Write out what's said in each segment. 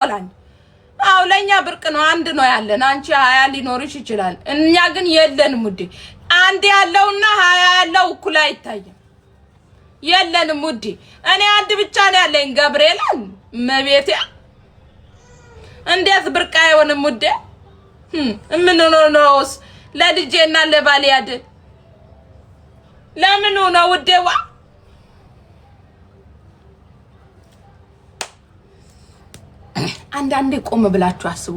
አው ለኛ ብርቅ ነው። አንድ ነው ያለን። አንቺ 20 ሊኖርሽ ይችላል። እኛ ግን የለንም ውዴ። አንድ ያለውና 20 ያለው እኩል አይታይም። የለንም ውዴ። እኔ አንድ ብቻ ነው ያለኝ ገብርኤልን መቤቴ። እንዴት ብርቅ አይሆንም ውዴ? ምን ነውስ ለልጄና ለባሌ አይደል? ለምን ነው ውዴዋ? አንዳንዴ ቆም ብላችሁ አስቡ።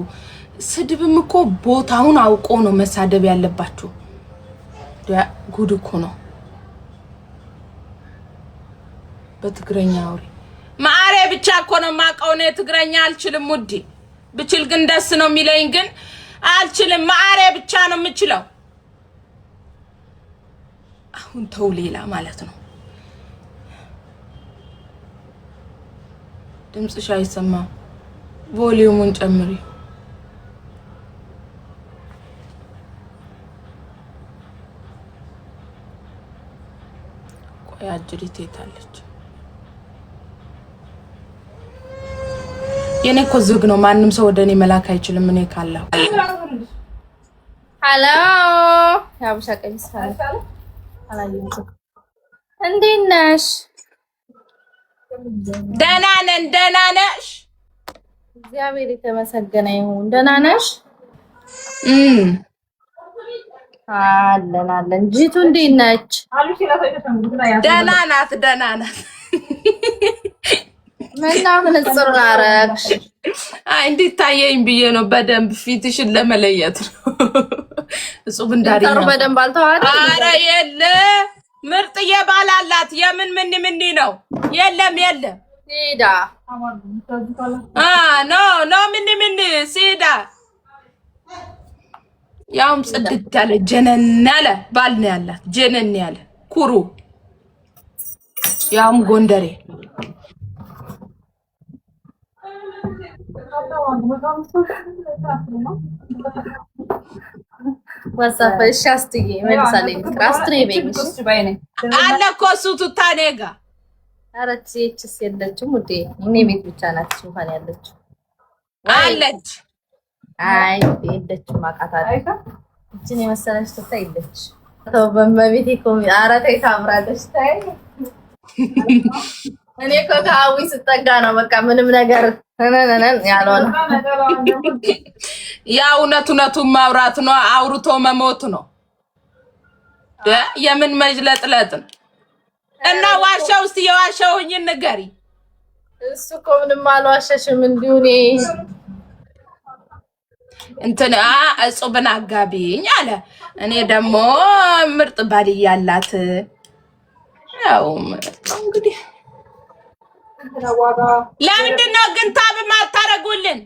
ስድብም እኮ ቦታውን አውቆ ነው መሳደብ ያለባችሁ። ጉድ እኮ ነው። በትግረኛ አውሪ ማሬ ብቻ እኮ ነው የማውቀው ነው። ትግረኛ አልችልም ውዴ። ብችል ግን ደስ ነው የሚለኝ፣ ግን አልችልም። ማሬ ብቻ ነው የምችለው። አሁን ተው ሌላ ማለት ነው። ድምጽሽ አይሰማም። ቮሊዩሙን ጨምሪ። ቆይ አጅሪት የታለች? የኔ እኮ ዝግ ነው። ማንም ሰው ወደኔ መላክ አይችልም። እኔ ካላው ሃሎ ያብሻ ቀሚስ አላየሁት። እንዴት ነሽ? ደህና ነን። ደህና ነሽ? እግዚአብሔር የተመሰገነ ይሁን። ደህና ነሽ? አለን። ጂቱ እንዴት ነች? ደህና ናት። ደህና ናት። ምን ጽራረክሽ? አይ እንዲታየኝ ብዬ ነው። በደንብ ፊትሽን ለመለየት ነው። እጹብ እንዳሪ ነው። በደንብ አልተዋለ። ኧረ የለ ምርጥዬ ባላላት የምን ምን ነው? የለም ሲዳ ኖ ምን ሲዳ ያውም ጽድት ያለ ጀነን ያለ ባል ነው ያላት። ጀነን ያለ ኩሩ ያውም ጎንደሬ ወሰፈሽ አስትዬ መልሳለኝ። ክራስትሬ በይሽ አለ እኮ እሱ ቱታኔጋ አረች እቺስ የለችም ውዴ። እኔ ቤት ብቻ ናት እንኳን ያለችው አለች። አይ የለችም ማቃታለች። እቺን የመሰለች ቱታ የለች። ተው በመቤቴ ኮሚ አረተይ ታምራለች። ታይ እኔ እኮ ከአዊ ስጠጋ ነው በቃ ምንም ነገር ያልሆነ። ያ እውነቱን ማውራት ነው። አውርቶ መሞት ነው። የምን መጅለጥለጥ እና ዋሻው እስቲ የዋሻውኝ ንገሪ። እሱ እኮ ምንም አልዋሸሽም። እንዲሁ እኔ እንትን እጹብን አጋቢኝ አለ። እኔ ደግሞ ምርጥ ባል ያላት ያው እንግዲህ ለምንድን ነው ግን ታብ ማታረጉልን?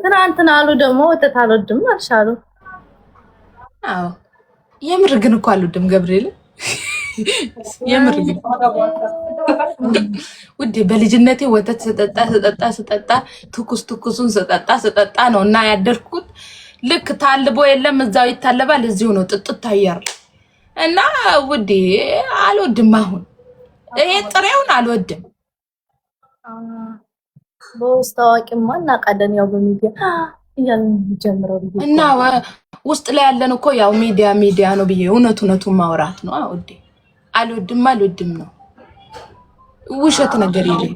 ትናንትና አሉ ደግሞ ወተት አልወድም አልሻሉ። አዎ የምር ግን እኮ አልወድም ገብርኤል። የምር ግን ውዴ በልጅነቴ ወተት ስጠጣ ትኩሱን ስጠጣ ነው እና ያደርኩት። ልክ ታልቦ የለም እዛው ይታለባል። እዚሁ ነው ጥጥት አየር እና ውዴ አልወድም። አሁን ይሄ ጥሬውን አልወድም። በውስጥ ታዋቂማ እናውቃለን። ያው በሚዲያ እያልን ጀምረው እና ውስጥ ላይ ያለን እኮ ያው ሚዲያ ነው ብዬ እውነቱን ማውራት ነው። ውዴ አልወድም ነው። ውሸት ነገር የለም።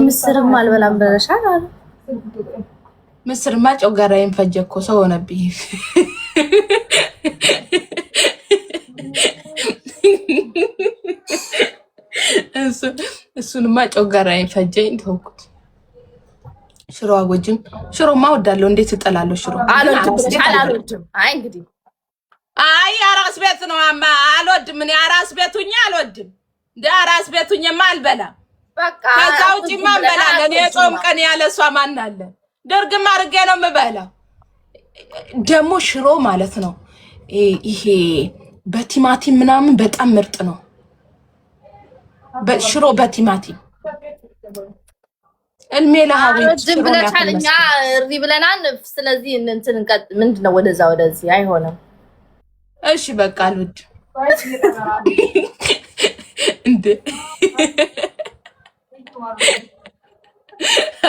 ምስርም አልበላም ብለሻል አሉ። ምስርማ ጮጋራዬን ፈጀ እኮ ሰው ሆነብኝ። እሱንማ ጮጋራዬን ፈጀኝ ተውኩት። ሽሮ አወጅም ሽሮማ እወዳለሁ። እንዴት እጠላለሁ ሽሮ አልወድም። አይ እንግዲህ አራስ ቤት ነው አልወድም። እኔ አራስ ቤቱኛ አልወድም። አራስ ቤቱኝማ አልበላም። በቃ ከዛ ውጪማ እንበላለን። የጾም ቀን ያለ እሷ ማን አለ? ደርግም አድርጌ ነው የምበላው። ደግሞ ሽሮ ማለት ነው ይሄ በቲማቲም ምናምን በጣም ምርጥ ነው። ሽሮ በቲማቲም እልሜ ለሃዊ ዝም ብለሻል። እኛ እሪ ብለናል። ስለዚህ እንትን ምንድነው ወደዚህ አይሆንም። እሺ በቃ አልወድም እንዴ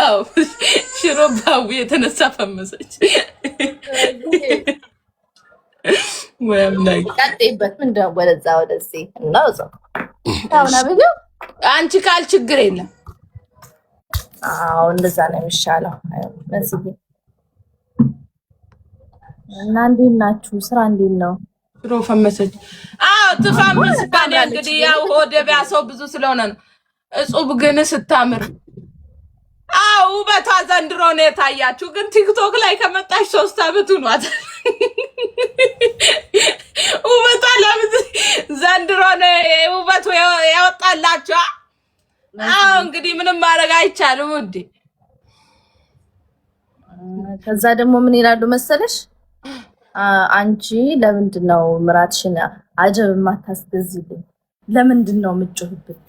አው ሽሮ ባው የተነሳ ፈመሰች ወይም ላይ ቀጥይበት ምንድነው ወደዚህ እናውዘው ታውና ቢሉ አንቺ ካል ችግር የለም አዎ እንደዛ ነው የሚሻለው መስጊ እና እንዴት ናችሁ ስራ እንዴት ነው ሽሮ ፈመሰች አው ትፈምስ ባኔ እንግዲህ ያው ሆደቢያ ሰው ብዙ ስለሆነ ነው እጹብ ግን ስታምር አው ውበቷ ዘንድሮ ነው የታያችሁ ግን ቲክቶክ ላይ ከመጣች 3 አመት ሆኗት ውበቷ ለምን ዘንድሮ ነው ውበቱ ያወጣላችሁ አው እንግዲህ ምንም ማድረግ አይቻልም ውዴ ከዛ ደግሞ ምን ይላሉ መሰለሽ አንቺ ለምንድነው ምራትሽን አጀብ ማታስገዝልኝ ለምንድነው ምጮህብት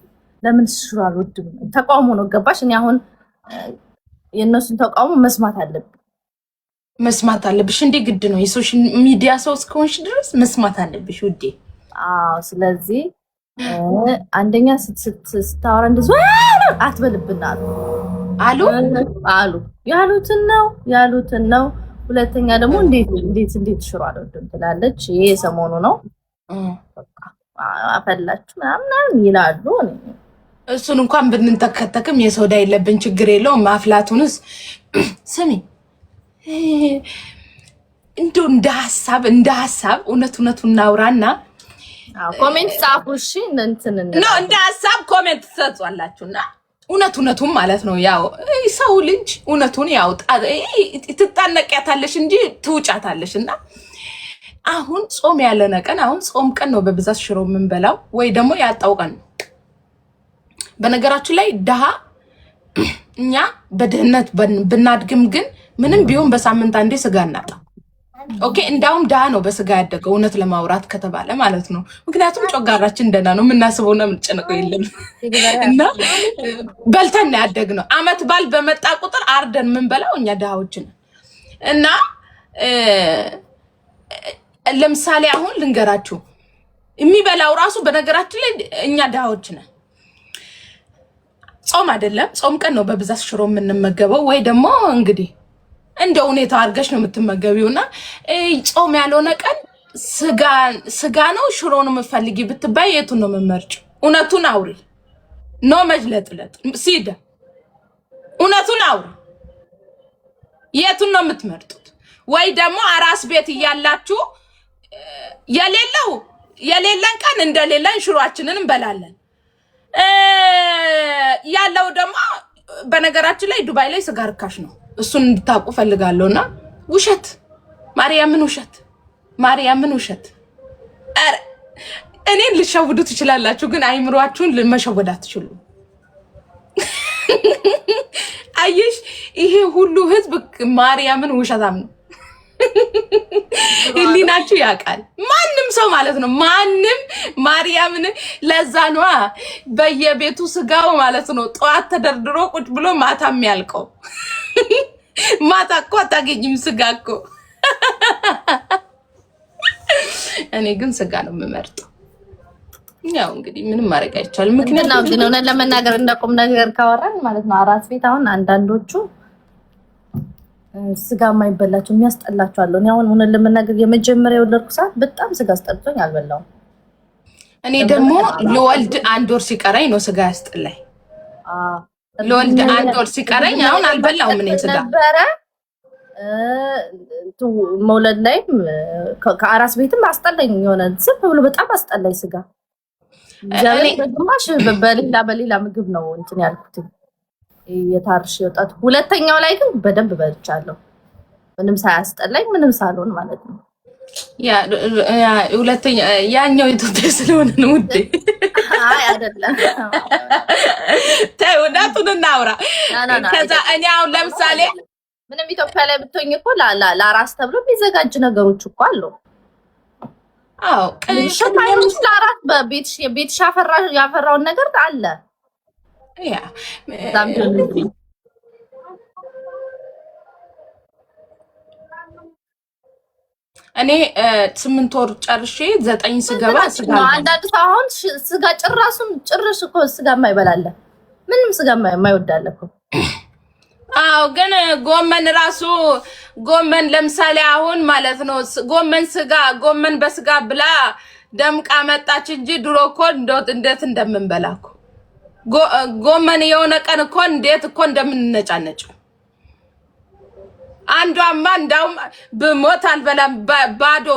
ለምን ሽሮ አልወድም ተቃውሞ ነው ገባሽ እኔ አሁን የነሱን ተቃውሞ መስማት አለብሽ እንዴ ግድ ነው የሶሻል ሚዲያ ሰው እስከሆንሽ ድረስ መስማት አለብሽ ውዴ አዎ ስለዚህ አንደኛ ስታወራ እንደዚህ አትበልብና አሉ ያሉትን ነው ሁለተኛ ደግሞ እንዴት ሽሮ አልወድም ትላለች ይሄ ሰሞኑ ነው አፈላችሁ ምናምን ይላሉ እሱን እንኳን ብንተከተክም የሶዳ የለብን ችግር የለውም ማፍላቱንስ ስሚ እንደ ሐሳብ እውነቱን እናውራና ኮሜንት ጻፉ እሺ ነው እንደ ሐሳብ ኮሜንት ትሰጧላችሁና እውነቱን ማለት ነው ያው ሰው ልጅ እውነቱን ያውጣ ትጣነቂያታለሽ እንጂ ትውጫታለሽና አሁን ጾም ያለነ ቀን አሁን ጾም ቀን ነው በብዛት ሽሮ የምንበላው ወይ ደግሞ ያጣው ቀን በነገራችሁ ላይ ደሃ እኛ በድህነት ብናድግም ግን ምንም ቢሆን በሳምንት አንዴ ስጋ እናጣ ኦኬ እንዳውም ደሃ ነው በስጋ ያደገው እውነት ለማውራት ከተባለ ማለት ነው ምክንያቱም ጮጋራችን ደህና ነው የምናስበውና የምንጨነቀው የለም እና በልተን ያደግነው አመት ባል በመጣ ቁጥር አርደን ምንበላው እኛ ደሃዎች ነን እና ለምሳሌ አሁን ልንገራችሁ የሚበላው ራሱ በነገራችን ላይ እኛ ደሃዎች ነን ጾም አይደለም ጾም ቀን ነው በብዛት ሽሮ የምንመገበው ወይ ደግሞ እንግዲህ እንደ ሁኔታ አድርገሽ ነው የምትመገቢውና ጾም ያልሆነ ቀን ስጋ ነው ሽሮ ነው የምፈልጊ ብትባይ የቱን ነው የምመርጭው እውነቱን አውሪ ኖ መጅለጥለጥ ሲደ እውነቱን አውሪ የቱን ነው የምትመርጡት ወይ ደግሞ አራስ ቤት እያላችሁ የሌለን ቀን እንደሌለን ሽሮአችንን እንበላለን ያለው ደግሞ በነገራችን ላይ ዱባይ ላይ ስጋ ርካሽ ነው እሱን እንድታውቁ ፈልጋለሁና ውሸት ማርያምን ውሸት አረ እኔን ልሸውዱ ትችላላችሁ ግን አይምሯችሁን ለመሸወድ አትችሉ አየሽ ይሄ ሁሉ ህዝብ ማርያምን ውሸታም ነው ህሊናችሁ ያውቃል ማንም ሰው ማለት ነው ማንም ማርያምን ለዛ ነው በየቤቱ ስጋው ማለት ነው ጧት ተደርድሮ ቁጭ ብሎ ማታ የሚያልቀው ማታ እኮ አታገኝም ስጋ እኮ እኔ ግን ስጋ ነው የምመርጠው ያው እንግዲህ ምንም ማድረግ አይቻልም ምክንያቱም ግን እውነት ለመናገር እንደቆም ነገር ካወራን ማለት ነው አራስ ቤት አሁን አንዳንዶቹ ስጋ ማይበላቸው የሚያስጠላቸው አለው እኔ አሁን እውነት ለመናገር የመጀመሪያው ለርኩ ሰዓት በጣም ስጋ አስጠልቶኝ አልበላው እኔ ደግሞ ለወልድ 1 ወር ሲቀረኝ ነው ስጋ ያስጠላኝ ለወልድ 1 ወር ሲቀረኝ አሁን አልበላው ምን ስጋ ነበረ መውለድ ላይ ከአራስ ቤትም አስጠላኝ የሆነ ዝም ብሎ በጣም አስጠላኝ ስጋ ዛሬ በግማሽ በሌላ ምግብ ነው እንትን ያልኩት የታርሽ ወጣት ሁለተኛው ላይ ግን በደንብ በልቻለሁ ምንም ሳያስጠላኝ ምንም ሳልሆን ማለት ነው ያ ሁለተኛ ያኛው ኢትዮጵያ ስለሆነ ነው ውዴ አይ አይደለም ተውዳቱን እናውራ ከዛ እኔ አሁን ለምሳሌ ምንም ኢትዮጵያ ላይ ብትሆኝ እኮ ለአራስ ተብሎ የሚዘጋጅ ነገሮች እኮ አሉ አዎ ከማይምሽ ለአራስ በቤትሽ ያፈራውን ነገር አለ ያ እኔ 8 ወር ጨርሼ 9 ስገባ ስጋ አንዳንድ ሰው አሁን ስጋ ጭርሽ እኮ ስጋ የማይበላለ ምንም ስጋ የማይወዳለ እኮ። አዎ ግን ጎመን ራሱ ጎመን ለምሳሌ አሁን ማለት ነው ጎመን በስጋ ብላ ደምቃ መጣች እንጂ ድሮ እኮ እንዴት እንደምንበላኩ ጎመን የሆነ ቀን እኮ እንዴት እኮ እንደምንነጫነጭው አንዷማ እንዳውም በሞት አልበላም ባዶ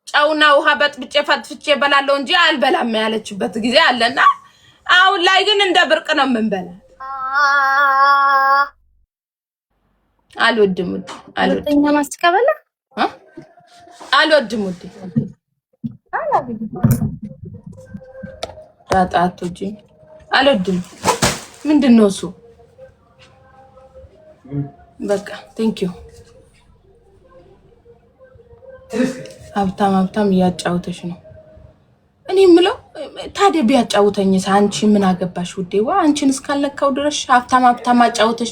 ጨውና ውሃ በጥብጬ ፈትፍቼ በላለው እንጂ አልበላም ያለችበት ጊዜ አለና አሁን ላይ ግን እንደ ብርቅ ነው የምንበላ። አልወድም አልወድም ማስተከበለ አልወድም ዳጣቶጂ አልወድም። ምንድነው እሱ? በቃ ቴንክ ዩ ሀብታም እያጫውተሽ ነው። እኔ የምለው ታዲያ ቢያጫውተኝስ አንቺ ምን አገባሽ ውዴዋ? አንቺን እስካልነካው ድረስ ሀብታም አጫውተሽ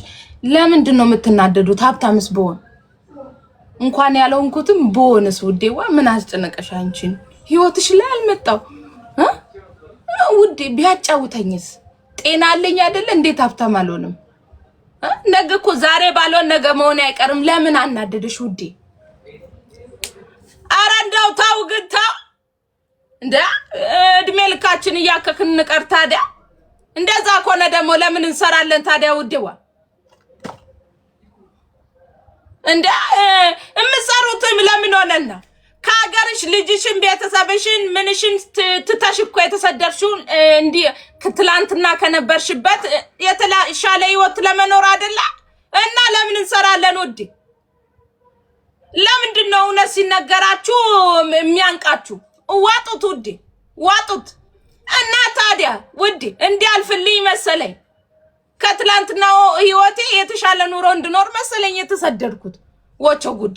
ለምንድን ነው የምትናደዱት? ሀብታምስ ብሆን እንኳን ያለውንኩትም ብሆንስ ውዴዋ ምን አስጨነቀሽ? አንቺን ህይወትሽ ላይ አልመጣው ውዴ ቢያጫውተኝስ? ጤና አለኝ አይደለ? እንዴት ሀብታም አልሆንም? ነገ እኮ ዛሬ ባልሆን ነገ መሆን አይቀርም። ለምን አናደደሽ ውዴ? ኧረ እንደው ተው ግን ተው እንደ እድሜ ልካችን እያከክን እንቀር ታዲያ። እንደዛ ከሆነ ደግሞ ለምን እንሰራለን ታዲያ ውዴዋ? እንደ እምሰሩትም ለምን ሆነና ከሀገርሽ ልጅሽን ቤተሰብሽን ምንሽን ትተሽ እኮ የተሰደርሽው እንዲ ትላንትና ከነበርሽበት የተሻለ ህይወት ለመኖር አይደለ? እና ለምን እንሰራለን ውዴ? ለምንድን ነው እውነት ሲነገራችሁ የሚያንቃችሁ? ዋጡት ውዴ ዋጡት። እና ታዲያ ውዴ እንዲያልፍልኝ መሰለኝ ከትላንትናው ህይወቴ የተሻለ ኑሮ እንድኖር መሰለኝ የተሰደድኩት። ወቾ ጉድ!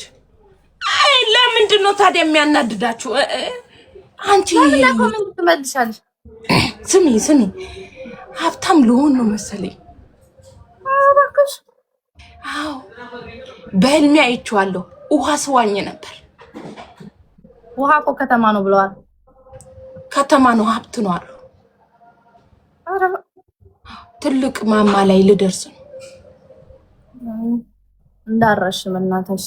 አይ ለምንድን ነው ታዲያ የሚያናድዳችሁ? አንቺ ኮሜንት ትመልሻለሽ? ስሚ ሀብታም ልሆን ነው መሰለኝ። እባክሽ። አዎ በህልሜ አይቼዋለሁ። ውሃ ስዋኝ ነበር። ውሃ እኮ ከተማ ነው ብለዋል። ከተማ ነው ሀብት ነው አሉ። ትልቅ ማማ ላይ ልደርስ ነው። እንዳረሽ እናታሽ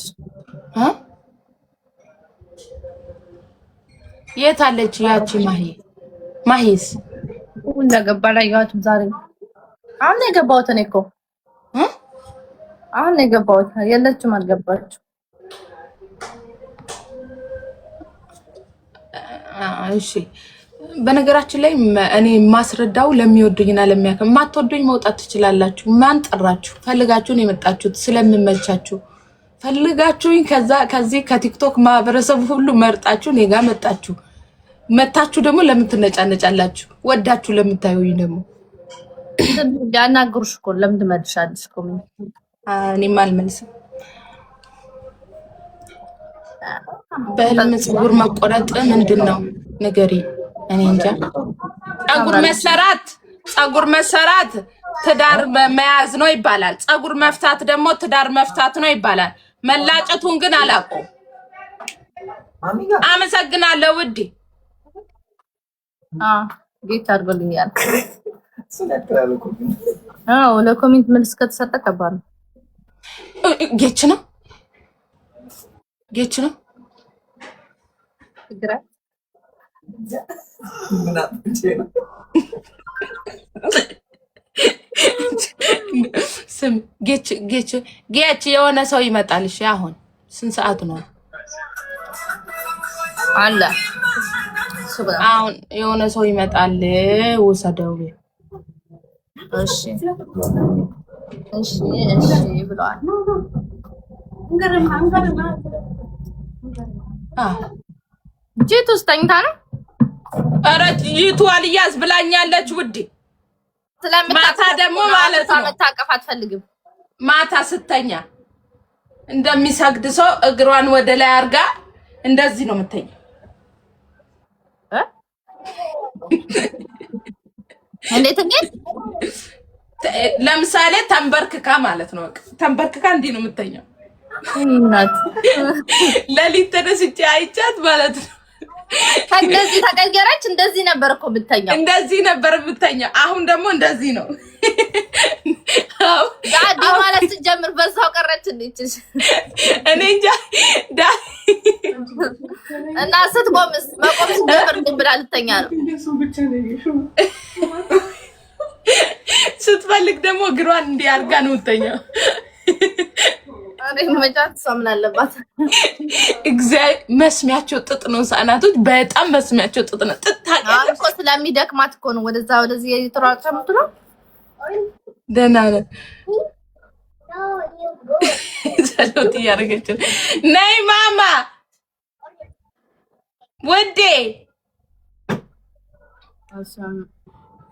የት አለች ያቺ ማሂስ? እንደገባ ላይ ያዩት ዛሬ አሁን ነው የገባሁት። እኔ እኮ አሁን ነው የገባሁት። የለችም አልገባችም። እሺ በነገራችን ላይ እኔ ማስረዳው ለሚወዱኝና ለሚያከም ማትወዱኝ መውጣት ትችላላችሁ። ማን ጠራችሁ? ፈልጋችሁን የመጣችሁት ስለምመቻችሁ ፈልጋችሁኝ ከዚህ ከቲክቶክ ማህበረሰብ ሁሉ መርጣችሁ እኔ ጋር መጣችሁ ደግሞ ለምን ትነጫነጫላችሁ? ወዳችሁ ለምታዩኝ ደግሞ ያናግሩሽ እኮ ለምን ትመልሻለሽ? ኮሜንት እኔም አልመልስም። በህልም ፀጉር መቆረጥ ምንድነው ንገሪ? እኔ እንጃ። ፀጉር መሰራት ትዳር መያዝ ነው ይባላል። ፀጉር መፍታት ደግሞ ትዳር መፍታት ነው ይባላል። መላጨቱን ግን አላውቀውም። አመሰግናለሁ ውዴ። ጌታ አድርጎልኛል። አዎ ለኮሜንት መልስ ከተሰጠ ከባድ ነው። ጌች ነው ስም ጌች የሆነ ሰው ይመጣል። እሺ አሁን ስንት ሰዓት ነው? አለ አሁን የሆነ ሰው ይመጣል። ወሰደው። እሺ ብለዋል። ጂቱ ውስጥ ተኝታ ነው። ኧረ ጂቱ አልያዝ ብላኛለች ውዴ። ማታ ደግሞ ማለት ነው መታቀፍ አትፈልግም። ማታ ስተኛ እንደሚሰግድ ሰው እግሯን ወደ ላይ አርጋ እንደዚህ ነው የምተኛ። እንዴት ለምሳሌ ተንበርክካ ማለት ነው። ተንበርክካ እንዲህ ነው የምተኛው። እናት ለሊት ተነስቼ አይቻት ማለት ነው። እንደዚህ ተቀየረች። እንደዚህ ነበር እኮ የምተኛው፣ እንደዚህ ነበር የምተኛው። አሁን ደግሞ እንደዚህ ነው። ዳዲ ማለት ስትጀምር በዛው ቀረች እንዴት እኔ እንጃ። እና ስትቆምስ መቆም ስትጀምር ምን ብላ ልተኛ ነው? ስትፈልግ ደግሞ እግሯን እንዲህ አድርጋ ነው የምተኛው። አሬ መጫት ሰምን አለባት። እግዚአብሔር መስሚያቸው ጥጥ ነው። ህፃናቶች በጣም መስሚያቸው ጥጥ ነው። ጥጥ ታውቂያለሽ እኮ ስለሚደክማት እኮ ነው ወደዛ ወደዚህ እየተሯሯጠ የምትለው። ደህና ነን። ጸሎት እያደረገች ነው። ነይ ማማ ወዴ።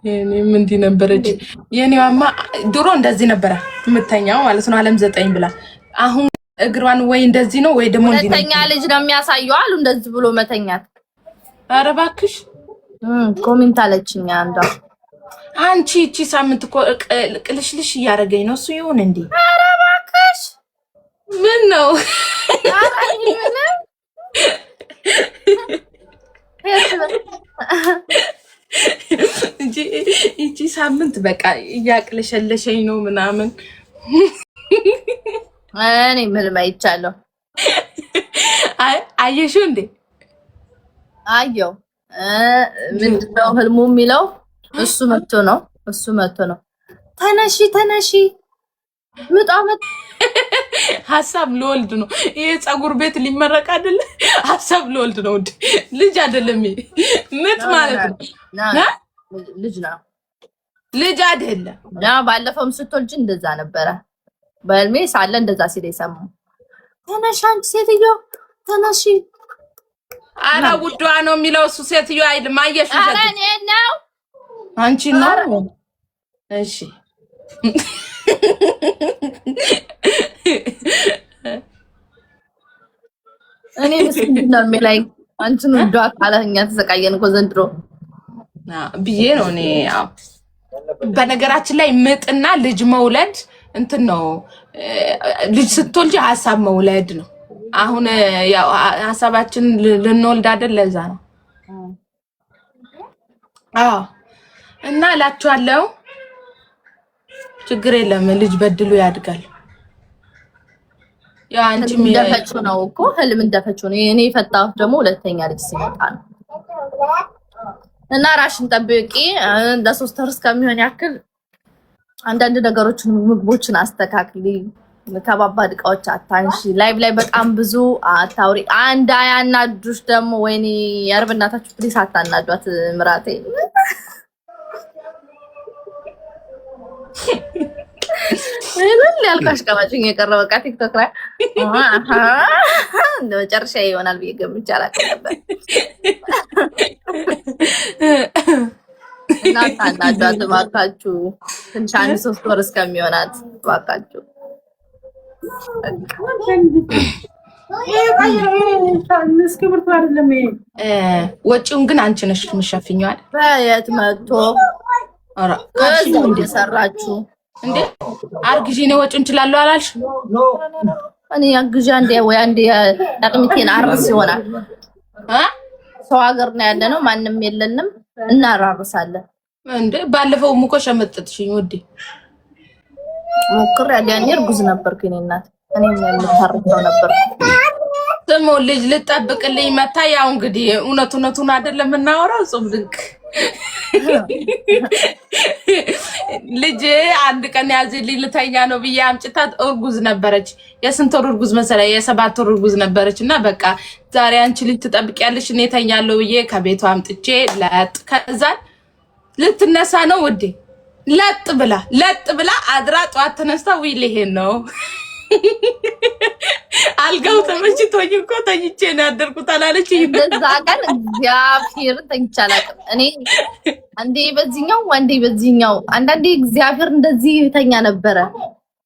የኔም እንዲህ ነበረች። የኔዋማ ድሮ እንደዚህ ነበረ የምተኛው ማለት ነው። አለም 9 ብላ አሁን እግሯን ወይ እንደዚህ ነው ወይ ደግሞ እንዲህ ነው። ሁለተኛ ልጅ ነው የሚያሳየው አሉ እንደዚህ ብሎ መተኛት። ኧረ እባክሽ ኮሜንት አለችኝ አንዷ። አንቺ እቺ ሳምንት እኮ ቅልሽልሽ እያደረገኝ ነው። እሱ ይሁን እንዴ? ኧረ እባክሽ ምን ነው? እቺ ሳምንት በቃ እያቅለሸለሸኝ ነው ምናምን። እኔ ምንም አይቻለሁ። አየሽው እንዴ? አየው። ምንድነው ህልሙ የሚለው? እሱ መጥቶ ነው ተነሺ ተነሺ ምጣመት ሀሳብ ለወልድ ነው። ይሄ ፀጉር ቤት ሊመረቅ አይደለ? ሀሳብ ለወልድ ነው። ልጅ አይደለም ይሄ ምጥ ማለት ነው። ልጅ ነው ልጅ አይደለም። ባለፈውም ስትወልጂ እንደዛ ነበረ። በህልሜ ሳለ እንደዛ ሲል የሰማው። ተነሺ አንቺ ሴትዮ ተነሺ። አረ ውዷ ነው የሚለው እሱ ሴትዮ አይደለም። አየሽ? አረ እኔ ነው አንቺ ነው። እሺ እኔ ምስኪን ላይ አንቺን ውዷ ካለኛ ተሰቃየን እኮ ዘንድሮ ብዬ ነው እኔ። ያው በነገራችን ላይ ምጥና ልጅ መውለድ እንትን ነው። ልጅ ስትወልጂ ሀሳብ መውለድ ነው። አሁን ያው ሀሳባችን ልንወልድ አይደል? ለዛ ነው። አዎ እና እላችኋለሁ ችግር የለም። ልጅ በድሉ ያድጋል። ያ አንቺ እንደፈቹ ነው እኮ ህልም እንደፈቹ ነው። እኔ የፈታሁት ደግሞ ሁለተኛ ልጅ ሲመጣ ነው። እና ራሽን ጠብቂ ለሶስት ወር እስከሚሆን ያክል አንዳንድ ነገሮችን ምግቦችን አስተካክሊ። ከባባድ እቃዎች አታንሺ። ላይቭ ላይ በጣም ብዙ አታውሪ። አንድ አያናዱሽ ደግሞ ወይኔ የአርብ እናታችሁ ፕሊስ አታናዷት ምራቴ። ምን ያልካሽ ቀባጭኝ የቀረበ በቃ ቲክቶክ ላይ እንደ መጨረሻ ይሆናል ብዬ ገምቼ አላውቅም ነበር። እናንተ አናዷት እባካችሁ። ትንሽ 1-3 ወር እስከሚሆናት እባካችሁ። ወጪውን ግን አንቺ ነሽ የምትሸፍኚው። በየት መጥቶ ከዚህ እንደሰራችሁ እንዴ? አርግዢ ነው ወጪውን እንችላለን አላልሽ? እኔ አግዣ እንደ ወይ አንዴ አቅሚቴን አርስ ይሆናል። ሰው ሀገር ነው ያለነው፣ ማንም የለንም፣ እናራርሳለን። እንዴ ባለፈው ሙኮ ሸመጥጥሽኝ ወዴ ሞክር ያኔ እርጉዝ ነበርኩ እኔ እናት። እኔም የምታርቀው ነበር። ስሙ ልጅ ልጠብቅልኝ መታ። ያው እንግዲህ እውነቱን አይደለም እናወራው። ጾም ድንቅ ልጅ አንድ ቀን ያዝልኝ ልተኛ ነው ብዬ አምጭታት እርጉዝ ነበረች። የስንት ወር እርጉዝ መሰለኝ? የ7 ወር እርጉዝ ነበረች። እና በቃ ዛሬ አንቺ ልጅ ትጠብቂያለሽ እኔ ተኛለሁ ብዬ ከቤቷ አምጥቼ ለጥ ከዛን ልትነሳ ነው ውዴ ለጥ ብላ አድራ ጧት ተነስታ ውይ ልሄድ ነው አልጋው ተመችቶኝ እኮ ተኝቼ ነው ያደርኩት አላለች። እንደዛ ቀን እግዚአብሔር ተኝቻለሁ እኔ አንዴ በዚህኛው አንዴ በዚህኛው። አንዳንዴ እግዚአብሔር እንደዚህ ተኛ ነበረ።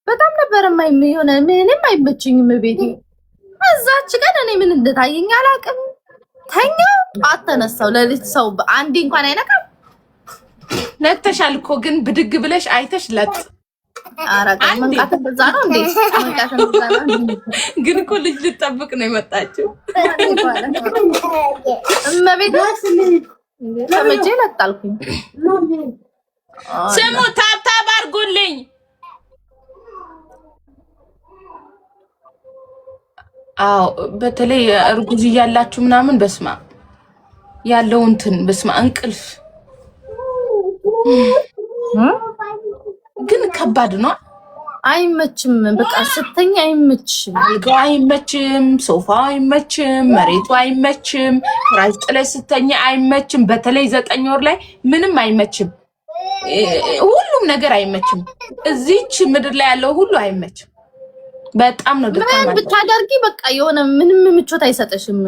በጣም ነበር የሆነ ምንም አይመችኝም ቤቴ። እዛች ቀን እኔ ምን እንደታየኝ አላውቅም። ተኛው ጧት ተነሳው። ለሊት ሰው አንዴ እንኳን አይነቃም። ነቅተሻል እኮ ግን ብድግ ብለሽ አይተሽ ለጥ አረጋ መንቃት በዛ ነው እንዴ? መንቃት በዛ ነው እንዴ? ግን እኮ ልጅ ልጠብቅ ነው የመጣችው። እመቤት ከመቼ ለጣልኩኝ። ስሙ ታብታብ አድርጉልኝ። አዎ በተለይ እርጉዝ እያላችሁ ምናምን በስማ ያለው እንትን በስማ እንቅልፍ ግን ከባድ ነው። አይመችም። በቃ ስተኛ አይመችም። አልጋው አይመችም፣ ሶፋው አይመችም፣ መሬቱ አይመችም፣ ፍራሽ ጥለሽ ስተኛ አይመችም። በተለይ 9 ወር ላይ ምንም አይመችም። ሁሉም ነገር አይመችም። እዚች ምድር ላይ ያለው ሁሉ አይመችም። በጣም ነው ድካም ምን ብታደርጊ በቃ የሆነ ምንም ምቾት አይሰጥሽም።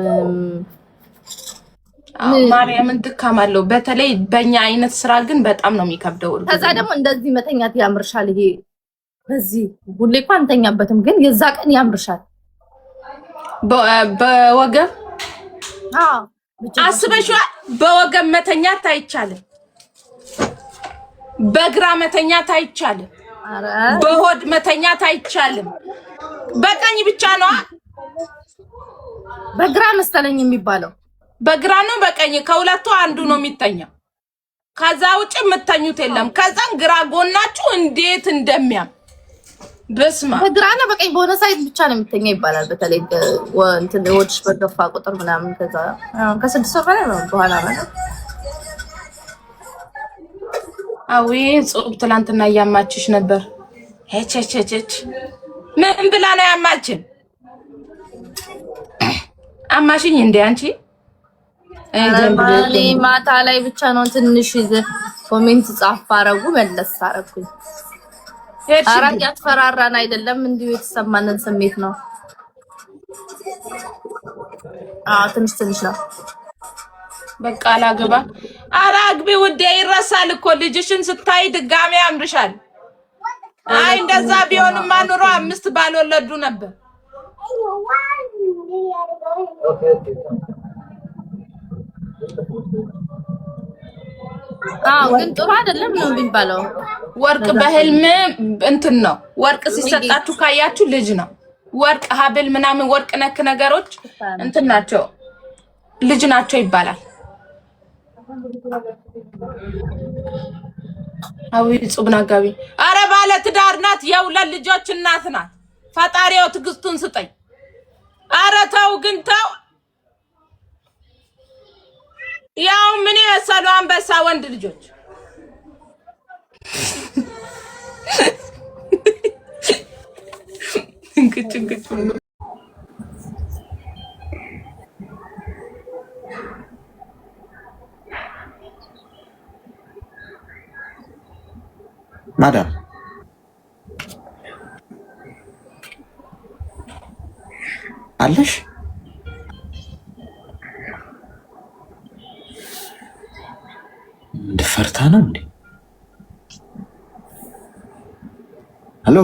ማርያምን ድካም አለው። በተለይ በእኛ አይነት ስራ ግን በጣም ነው የሚከብደው። ከዛ ደግሞ እንደዚህ መተኛት ያምርሻል። ይሄ በዚህ ሁሌ እኮ አንተኛበትም፣ ግን የዛ ቀን ያምርሻል። በወገብ አስበሽዋል? በወገብ መተኛት አይቻልም። በግራ መተኛት አይቻልም። በሆድ መተኛት አይቻልም። በቀኝ ብቻ ነው። በግራ መሰለኝ የሚባለው። በግራ ነው በቀኝ ከሁለቱ አንዱ ነው የሚተኛው። ከዛ ውጭ የምተኙት የለም። ከዛን ግራ ጎናችሁ እንዴት እንደሚያም በስማ በግራ ነው በቀኝ በሆነ ሳይድ ብቻ ነው የሚተኛ ይባላል። በተለይ እንትን ወድሽ በገፋ ቁጥር ምናምን ከዛ ከ6 ወር በላይ ነው በኋላ ማለት አዊ ጾም ትላንትና እያማችሽ ነበር። ሄቸቸቸች ምን ብላ ነው ያማችን? አማሽኝ እንዴ አንቺ? እኔ ማታ ላይ ብቻ ነው ትንሽ ኮሜንት ጻፍ አረጉ መለስ አረኩኝ። አራቅ ያስፈራራን አይደለም እንዲሁ የተሰማንን ስሜት ነው። ትንሽ ነው በቃ አላገባ አራግቢ ውዴ ይረሳል እኮ ልጅሽን ስታይ ድጋሜ ያምርሻል። አይ እንደዛ ቢሆንማ ኑሮ 5 ባልወለዱ ነበር። ግን ጥሩ አይደለም ነው የሚባለው። ወርቅ በህልም እንትን ነው። ወርቅ ሲሰጣችሁ ካያችሁ ልጅ ነው። ወርቅ ሀብል ምናምን ወርቅ ነክ ነገሮች እንትን ናቸው ልጅ ናቸው ይባላል። አዊ ጹብና ጋቢ አረ ባለ ትዳር ናት። የሁለት ልጆች እናት ናት። ፈጣሪው ትግስቱን ስጠኝ። አረ ተው ግን ተው። ያው ምን የመሰሉ አንበሳ ወንድ ልጆች እንግጭ ማዳም አለሽ? እንደፈርታ ነው እንዴ? ሄሎ